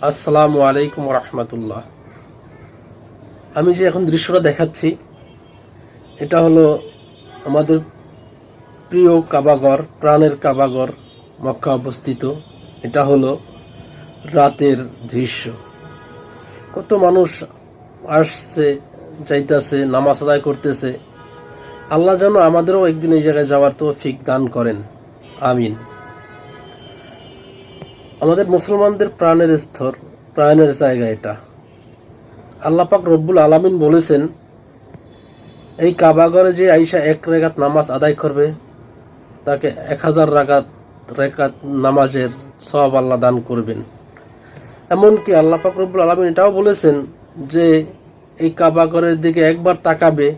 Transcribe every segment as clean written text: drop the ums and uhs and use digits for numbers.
আসসালামু আলাইকুম রহমতুল্লাহ। আমি যে এখন দৃশ্যটা দেখাচ্ছি, এটা হলো আমাদের প্রিয় কাবাগর, প্রাণের কাবাগর মক্কা অবস্থিত। এটা হলো রাতের দৃশ্য। কত মানুষ আসছে, যাইতেছে, নামাজ আদায় করতেছে। আল্লাহ যেন আমাদেরও একদিন এই জায়গায় যাওয়ার তৌফিক দান করেন, আমিন। আমাদের মুসলমানদের প্রাণের স্থল, প্রাণের জায়গা এটা। আল্লাহ পাক রব্বুল আলামিন বলেছেন, এই কাবাগরে যে আইসা এক রাকাত নামাজ আদায় করবে তাকে 1000 রাকাত নামাজের সওয়াব আল্লাহ দান করবেন। এমনকি আল্লাহ পাক রব্বুল আলামিন এটাও বলেছেন যে এই কাবাগরের দিকে একবার তাকাবে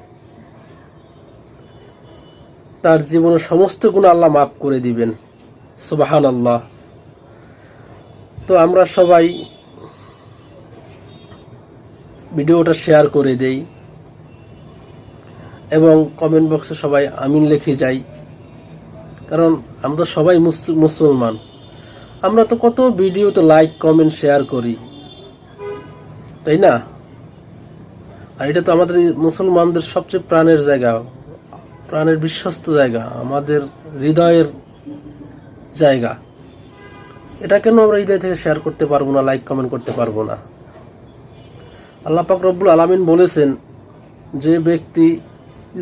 তার জীবনের সমস্ত গুনাহ আল্লাহ মাফ করে দিবেন। সুবহানাল্লাহ। তো আমরা সবাই ভিডিওটা শেয়ার করে দেই এবং কমেন্ট বক্সে সবাই আমিন লিখে যাই, কারণ আমরা সবাই মুসলমান। আমরা তো কত ভিডিওতে লাইক কমেন্ট শেয়ার করি, তাই না? আর এটা তো আমাদের মুসলমানদের সবচেয়ে প্রাণের জায়গা, প্রাণের বিশ্বস্ত জায়গা, আমাদের হৃদয়ের জায়গা। এটা কেন আমরা হৃদয় থেকে শেয়ার করতে পারবো না, লাইক কমেন্ট করতে পারবো না? আল্লাহ পাক রব্বুল আলামিন বলেছেন, যে ব্যক্তি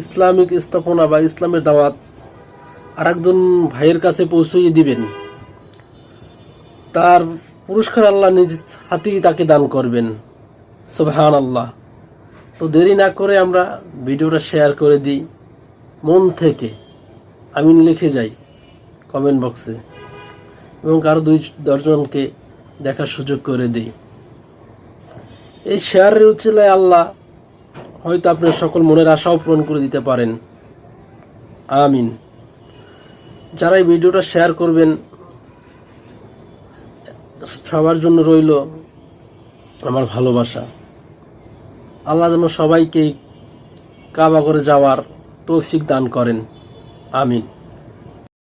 ইসলামিক স্থাপনা বা ইসলামের দাওয়াত আরেকজন ভাইয়ের কাছে পৌঁছিয়ে দিবেন, তার পুরস্কার আল্লাহ নিজ হাতেই তাকে দান করবেন। সুবহানাল্লাহ। তো দেরি না করে আমরা ভিডিওটা শেয়ার করে দিই, মন থেকে আমিন লিখে যাই কমেন্ট বক্সে, এবং আরো 2-10 জনকে দেখার সুযোগ করে দিই। এই শেয়ারের উচিলায় আল্লাহ হয়তো আপনার সকল মনের আশাও পূরণ করে দিতে পারেন, আমিন। যারা এই ভিডিওটা শেয়ার করবেন, সবার জন্য রইল আমার ভালোবাসা। আল্লাহ যেন সবাইকে কাবা করে যাওয়ার তৌফিক দান করেন, আমিন।